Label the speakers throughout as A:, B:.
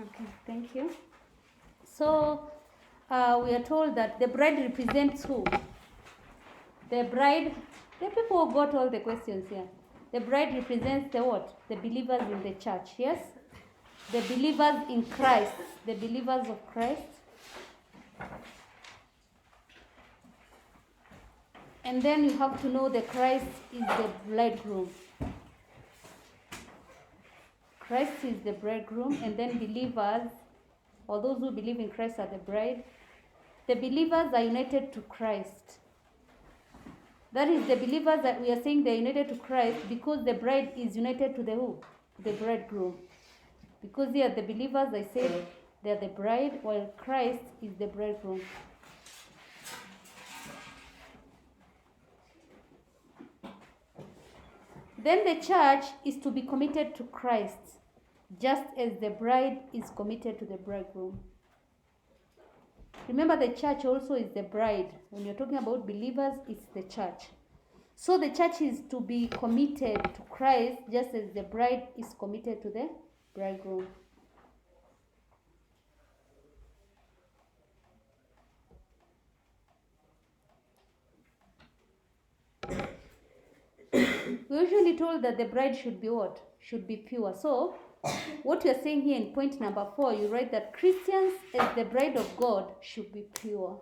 A: Okay, thank you. So, we are told that the bride represents who? The bride, the people who got all the questions here. The bride represents the what? The believers in the church, yes? The believers in Christ, the believers of Christ. And then you have to know that Christ is the bridegroom. Christ is the bridegroom, and then believers, or those who believe in Christ, are the bride. The believers are united to Christ. That is, the believers that we are saying they're united to Christ because the bride is united to the who? The bridegroom. Because they are the believers, I said they're the bride, while Christ is the bridegroom. Then the church is to be committed to Christ, just as the bride is committed to the bridegroom. Remember, the church also is the bride. When you're talking about believers, it's the church. So the church is to be committed to Christ, just as the bride is committed to the bridegroom. We're usually told that the bride should be what? Should be pure. So, what you're saying here in point number 4, you write that Christians as the bride of God should be pure.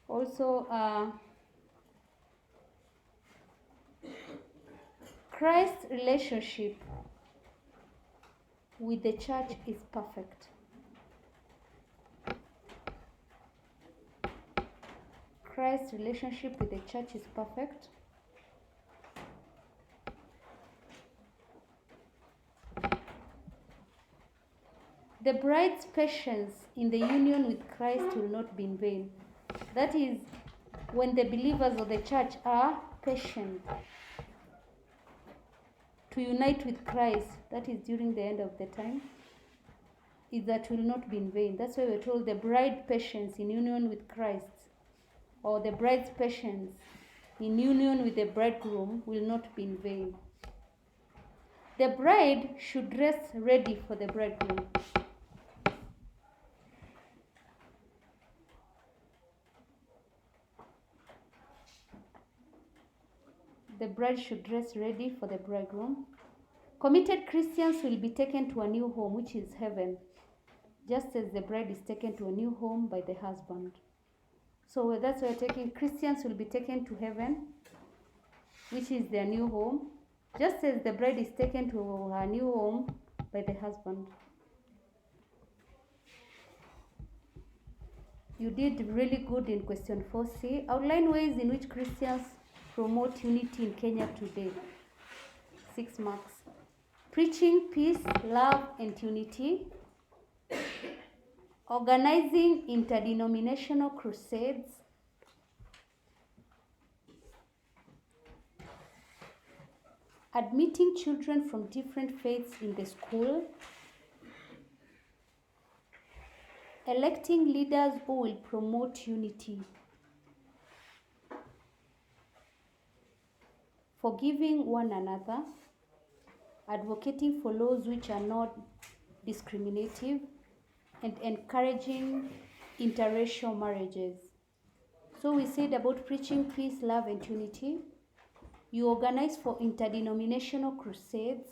A: Also, Christ's relationship with the church is perfect. Christ's relationship with the church is perfect. The bride's patience in the union with Christ will not be in vain. That is, when the believers of the church are patient to unite with Christ, that is during the end of the time, is that will not be in vain. That's why we're told the bride patience in union with Christ, or the bride's patience in union with the bridegroom, will not be in vain. The bride should dress ready for the bridegroom. The bride should dress ready for the bridegroom. Committed Christians will be taken to a new home, which is heaven, just as the bride is taken to a new home by the husband. So that's why we're taking Christians will be taken to heaven, which is their new home, just as the bride is taken to her new home by the husband. You did really good in question 4C. Outline ways in which Christians promote unity in Kenya today. 6 marks. Preaching peace, love, and unity. Organizing interdenominational crusades. Admitting children from different faiths in the school. Electing leaders who will promote unity. Forgiving one another. Advocating for laws which are not discriminative, and encouraging interracial marriages. So we said about preaching peace, love, and unity. You organize for interdenominational crusades.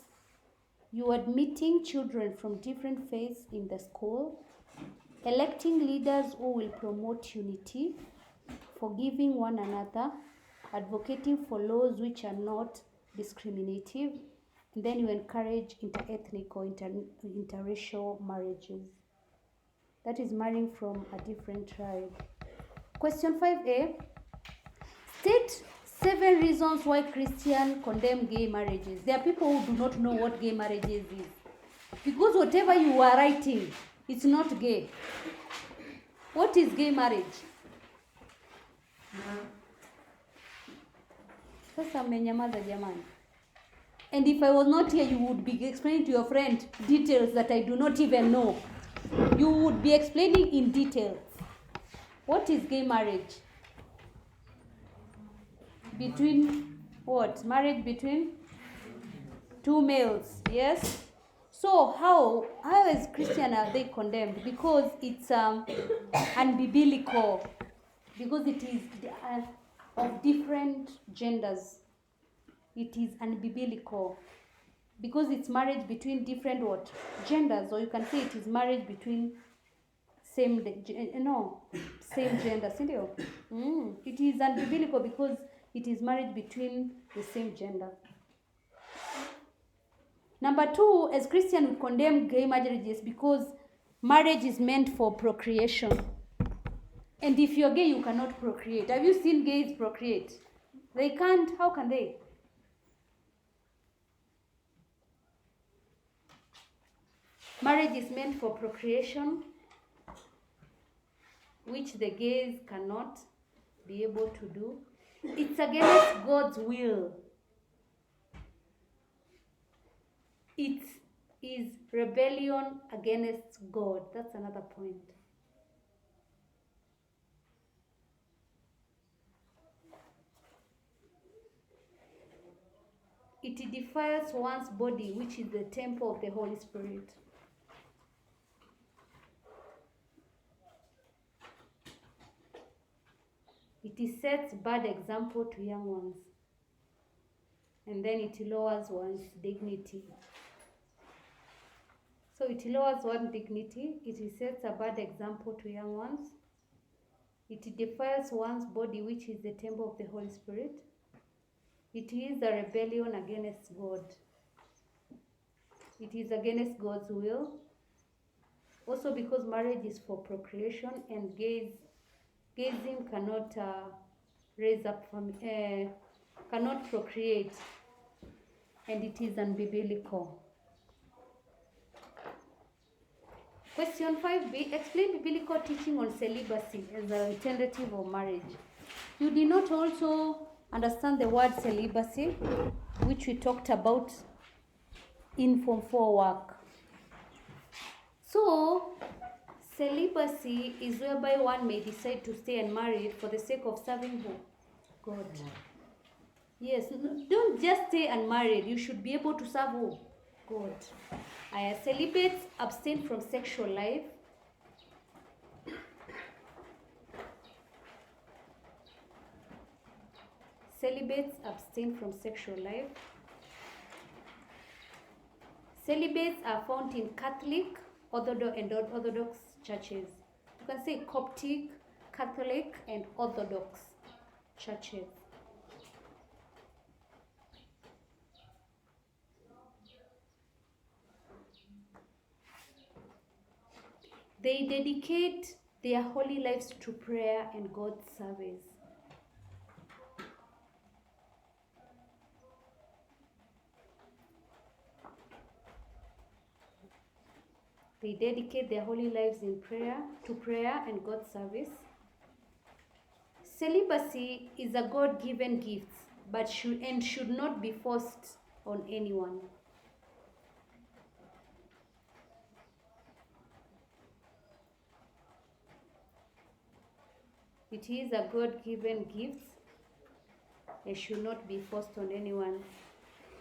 A: You admitting children from different faiths in the school. Electing leaders who will promote unity. Forgiving one another. Advocating for laws which are not discriminative. And then you encourage interethnic or interracial marriages. That is marrying from a different tribe. Question 5A. State 7 reasons why Christians condemn gay marriages. There are people who do not know what gay marriages is. Because whatever you are writing, it's not gay. What is gay marriage? Sasa mmenyamaza jamani. And if I was not here, you would be explaining to your friend details that I do not even know. you would be explaining in detail. What is gay marriage? Between what? Marriage between two males, yes? So how as Christian are they condemned? Because it's unbiblical. Because it is of different genders. It is unbiblical. Because it's marriage between different what? Genders. Or you can say it is marriage between same gender, sindio? It is unbiblical because it is marriage between the same gender. Number two, as Christian, we condemn gay marriages because marriage is meant for procreation. And if you're gay, you cannot procreate. Have you seen gays procreate? They can't. How can they? Marriage is meant for procreation, which the gays cannot be able to do. It's against God's will. It is rebellion against God. That's another point. It defiles one's body, which is the temple of the Holy Spirit. It sets bad example to young ones. And then it lowers one's dignity. So it lowers one's dignity. It sets a bad example to young ones. It defiles one's body, which is the temple of the Holy Spirit. It is a rebellion against God. It is against God's will. Also because marriage is for procreation and gazing cannot raise up from, cannot procreate, and it is unbiblical. Question 5b, explain biblical teaching on celibacy as an alternative of marriage. You did not also understand the word celibacy, which we talked about in Form 4 work. So, celibacy is whereby one may decide to stay unmarried for the sake of serving who? God. Yes, don't just stay unmarried. You should be able to serve who? God. Celibates abstain from sexual life. Celibates abstain from sexual life. Celibates are found in Catholic, and Orthodox churches. You can say Coptic, Catholic, and Orthodox churches. They dedicate their holy lives to prayer and God's service. They dedicate their holy lives in prayer and God's service. Celibacy is a God-given gift, but should not be forced on anyone. It is a God-given gift. It should not be forced on anyone.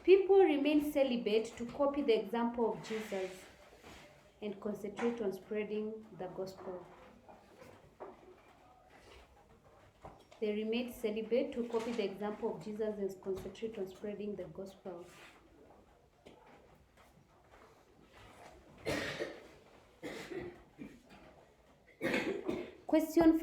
A: People remain celibate to copy the example of Jesus and concentrate on spreading the gospel. They remain celibate to copy the example of Jesus and concentrate on spreading the gospel. Question